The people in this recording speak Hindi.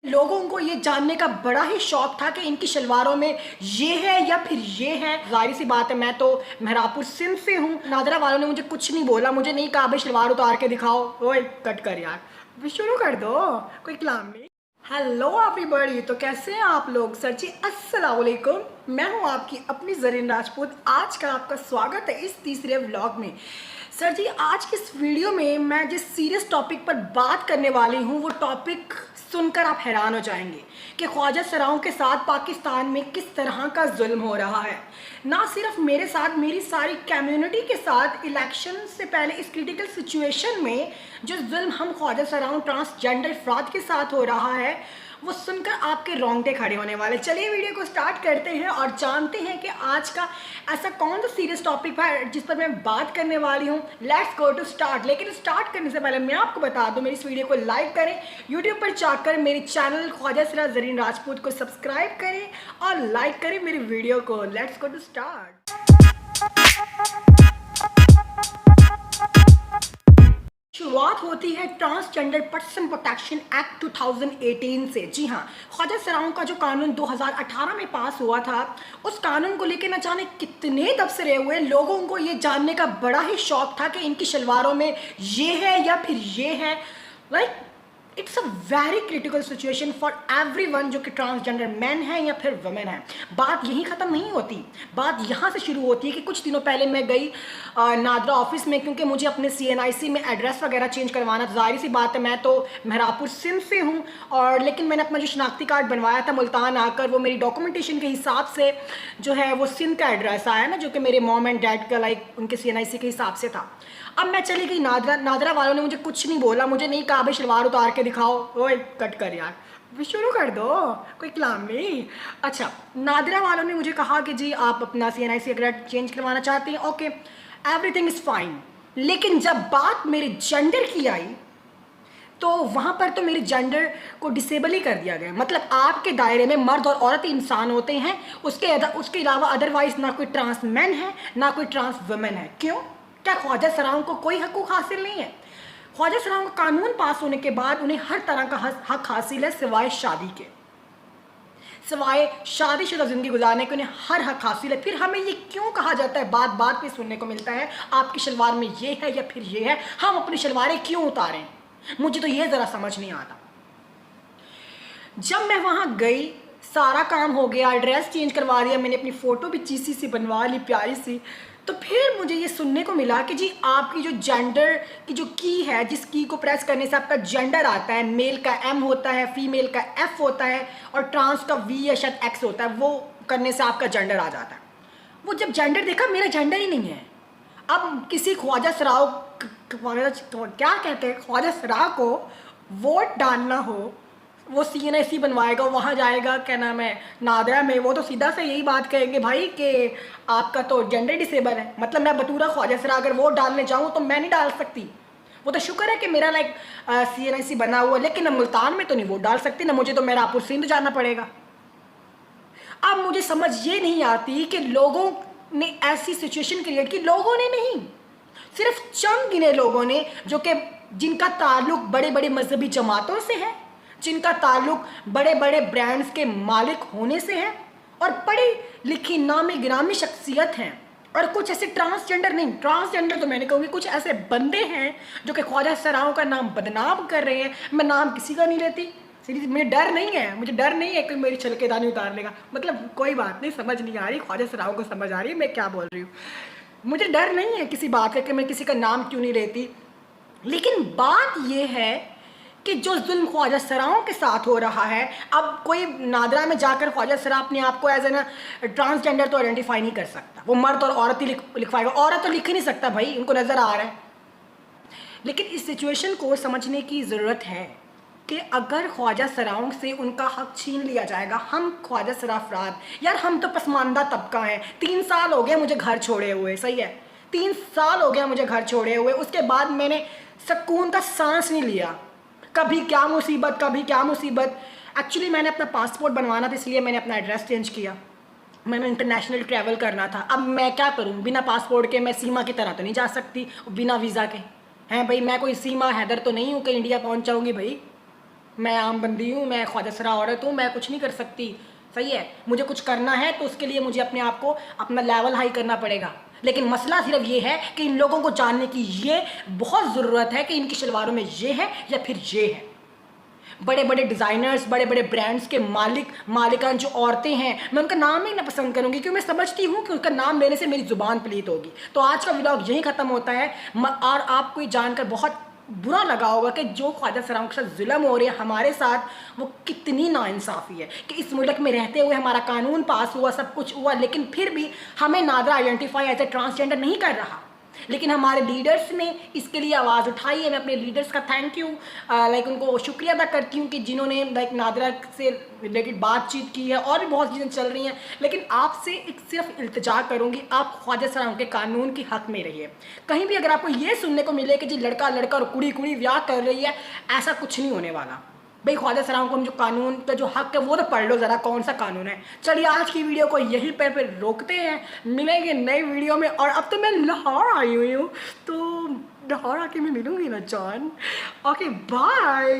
लोगों को ये जानने का बड़ा ही शौक था कि इनकी शलवारों में ये है या फिर ये है। जाहिर सी बात है, मैं तो मेहरापुर सिंध से हूँ। नादरा वालों ने मुझे कुछ नहीं बोला, मुझे नहीं कहा भाई शलवार उतार के दिखाओ। ओए कट कर यार, शुरू कर दो, कोई कलाम नहीं। हेलो एवरीबॉडी, तो कैसे हैं आप लोग? सर जी अस्सलाम वालेकुम, मैं हूँ आपकी अपनी ज़रीन राजपूत। आज का आपका स्वागत है इस तीसरे व्लॉग में। सर जी, आज की इस वीडियो में मैं जिस सीरियस टॉपिक पर बात करने वाली हूँ वो टॉपिक सुनकर आप हैरान हो जाएंगे कि ख्वाजा सराओं के साथ पाकिस्तान में किस तरह का जुल्म हो रहा है। ना सिर्फ मेरे साथ, मेरी सारी कम्युनिटी के साथ इलेक्शन से पहले इस क्रिटिकल सिचुएशन में जो जुल्म हम ख्वाजा सराओं ट्रांसजेंडर अफराद के साथ हो रहा है वो सुनकर आपके रोंगटे खड़े होने वाले। चलिए वीडियो को स्टार्ट करते हैं और जानते हैं कि आज का ऐसा कौन सा सीरियस टॉपिक है जिस पर मैं बात करने वाली हूँ। Let's go to start. लेकिन स्टार्ट करने से पहले मैं आपको बता दूं, मेरी इस वीडियो को लाइक करें, यूट्यूब पर जाकर मेरे चैनल ख्वाजा सरा ज़रीन राजपूत को सब्सक्राइब करें और लाइक करें मेरी वीडियो को। Let's go to start. शुरुआत होती है ट्रांसजेंडर पर्सन प्रोटेक्शन एक्ट 2018 से। जी हाँ, ख्वाजा सराओं का जो कानून 2018 में पास हुआ था, उस कानून को लेकर न जाने कितने तबसरे हुए। लोगों को ये जानने का बड़ा ही शौक था कि इनकी शलवारों में ये है या फिर ये है। Right, it's a very critical situation for everyone जो कि ट्रांसजेंडर मैन है या फिर वुमेन है। बात यहीं ख़त्म नहीं होती, बात यहाँ से शुरू होती है कि कुछ दिनों पहले मैं गई नादरा ऑफिस में, क्योंकि मुझे अपने CNIC में एड्रेस वगैरह चेंज करवाना था। जाहिर सी बात है, मैं तो मेहरापुर सिंध से हूँ और लेकिन मैंने अपना जो शनाख्ती कार्ड बनवाया था मुल्तान आकर, वो मेरी डॉक्यूमेंटेशन के हिसाब से जो है वो सिंध का एड्रेस आया ना, जो कि मेरे मॉम एंड डैड का उनके CNIC के हिसाब से था। अब मैं चली गई नादरा। नादरा वालों ने मुझे कुछ नहीं बोला, मुझे नहीं कहा भाई शलवार उतार के दिखाओ। ओए कट कर यार, शुरू कर दो, कोई कलाम नहीं। अच्छा, नादरा वालों ने मुझे कहा कि जी आप अपना CNIC अगर चेंज करवाना चाहते हैं, ओके एवरीथिंग इज़ फाइन। लेकिन जब बात मेरे जेंडर की आई तो वहाँ पर तो मेरे जेंडर को डिसेबल ही कर दिया गया। मतलब आपके दायरे में मर्द और औरत इंसान होते हैं, उसके अलावा अदरवाइज ना कोई ट्रांस मैन है ना कोई ट्रांस वुमेन है। क्यों? क्या ख्वाजा सराओं को कोई हकूक़ हासिल नहीं है? ख्वाजा सराओं का कानून पास होने के बाद उन्हें हर तरह का हक हासिल है सिवाय शादी के, सिवाय शादीशुदा ज़िंदगी गुजारने के उन्हें हर हक हासिल है। फिर हमें ये क्यों कहा जाता है, बात बात पे सुनने को मिलता है आपकी शलवार में ये है या फिर ये है, हम अपनी शलवारें क्यों उतारें? मुझे तो ये ज़रा समझ नहीं आता। जब मैं वहाँ गई, सारा काम हो गया, एड्रेस चेंज करवा दिया, मैंने अपनी फ़ोटो भी चीसी सी बनवा ली प्यारी सी, तो फिर मुझे ये सुनने को मिला कि जी आपकी जो जेंडर की जो की है, जिस की को प्रेस करने से आपका जेंडर आता है, मेल का M होता है, फीमेल का F होता है और ट्रांस का V या शायद X होता है, वो करने से आपका जेंडर आ जाता है। वो जब जेंडर देखा, मेरा जेंडर ही नहीं है। अब किसी ख्वाजा सराओ क्या कहते हैं, ख्वाजा सरा को वोट डालना हो, वो CNIC बनवाएगा, वहाँ जाएगा, क्या नाम है, नादरा में, वो तो सीधा से यही बात कहेंगे भाई कि आपका तो जेंडर डिसेबल है। मतलब मैं बतूरा ख्वाजा सरा अगर वोट डालने जाऊँ तो मैं नहीं डाल सकती। वो तो शुक्र है कि मेरा CNIC बना हुआ, लेकिन मैं मुल्तान में तो नहीं वोट डाल सकती ना, मुझे तो मेहरापुर सिंध जाना पड़ेगा। अब मुझे समझ ये नहीं आती कि लोगों ने ऐसी सिचुएशन क्रिएट की, लोगों ने नहीं, सिर्फ चंद गिने लोगों ने, जो कि जिनका ताल्लुक बड़े बड़े मजहबी जमातों से है, जिनका ताल्लुक बड़े बड़े ब्रांड्स के मालिक होने से है और पढ़ी लिखी नामी गिरामी शख्सियत हैं। और कुछ ऐसे ट्रांसजेंडर नहीं, ट्रांसजेंडर तो मैंने कहूँगी कुछ ऐसे बंदे हैं जो कि ख्वाजा सराओं का नाम बदनाम कर रहे हैं। मैं नाम किसी का नहीं लेती, मुझे डर नहीं है, मुझे डर नहीं है कि मेरी छलकेदानी उतार लेगा। मतलब कोई बात नहीं, समझ नहीं आ रही, ख्वाजा सराओं को समझ आ रही है मैं क्या बोल रही हूँ। मुझे डर नहीं है किसी बात का कि मैं किसी का नाम क्यों नहीं लेती। लेकिन बात यह है कि जो जुल्म ख्वाजा सराओं के साथ हो रहा है, अब कोई नादरा में जाकर ख्वाजा सरा अपने आप को एज एन ट्रांसजेंडर तो आइडेंटिफाई नहीं कर सकता। वो मर्द और औरत ही लिखवाएगा, औरत तो लिख ही नहीं सकता भाई, उनको नज़र आ रहा है। लेकिन इस सिचुएशन को समझने की ज़रूरत है कि अगर ख्वाजा सराओं से उनका हक छीन लिया जाएगा, हम ख्वाजा सरा अफराद, यार हम तो पसमानदा तबका हैं। 3 साल हो गए मुझे घर छोड़े हुए, सही है, 3 साल हो गया मुझे घर छोड़े हुए। उसके बाद मैंने सुकून का सांस नहीं लिया, कभी क्या मुसीबत कभी क्या मुसीबत। एक्चुअली मैंने अपना पासपोर्ट बनवाना था, इसलिए मैंने अपना एड्रेस चेंज किया। मैंने इंटरनेशनल ट्रैवल करना था। अब मैं क्या करूं, बिना पासपोर्ट के मैं सीमा की तरह तो नहीं जा सकती, बिना वीज़ा के हैं भाई। मैं कोई सीमा हैदर तो नहीं हूं कि इंडिया पहुंच जाऊंगी भाई। मैं आम बंदी हूँ, मैं ख्वाजा सरा औरत हूँ, मैं कुछ नहीं कर सकती। सही है, मुझे कुछ करना है तो उसके लिए मुझे अपने आप को अपना लेवल हाई करना पड़ेगा। लेकिन मसला सिर्फ ये है कि इन लोगों को जानने की ये बहुत ज़रूरत है कि इनकी शलवारों में ये है या फिर ये है। बड़े बड़े डिज़ाइनर्स, बड़े बड़े ब्रांड्स के मालिकान जो औरतें हैं, मैं उनका नाम ही ना पसंद करूँगी क्योंकि मैं समझती हूँ कि उसका नाम लेने से मेरी ज़ुबान पलीत होगी। तो आज का व्लॉग यहीं ख़त्म होता है। और आपको ये जानकर बहुत बुरा लगा होगा कि जो ख्वाजा सराओं के साथ जुल्म हो रहे हैं हमारे साथ, वो कितनी नाइंसाफ़ी है कि इस मुल्क में रहते हुए हमारा कानून पास हुआ, सब कुछ हुआ, लेकिन फिर भी हमें NADRA identify as a transgender नहीं कर रहा। लेकिन हमारे लीडर्स ने इसके लिए आवाज़ उठाई है। मैं अपने लीडर्स का थैंक यू उनको शुक्रिया अदा करती हूँ कि जिन्होंने नादरा से रिलेटेड बातचीत की है। और भी बहुत चीज़ें चल रही हैं, लेकिन आपसे एक सिर्फ इल्तिजा करूँगी, आप ख्वाजा सराओं के कानून के हक़ में रहिए। कहीं भी अगर आपको ये सुनने को मिले कि जी लड़का लड़का और कुड़ी कुड़ी ब्याह कर रही है, ऐसा कुछ नहीं होने वाला। भाई ख्वाजा सराओं को हम जो कानून का जो हक है वो तो पढ़ लो ज़रा, कौन सा कानून है। चलिए आज की वीडियो को यहीं पर फिर रोकते हैं, मिलेंगे नई वीडियो में। और अब तो मैं लाहौर आई हुई हूँ, तो लाहौर आके मैं मिलूंगी ना जान। Okay bye.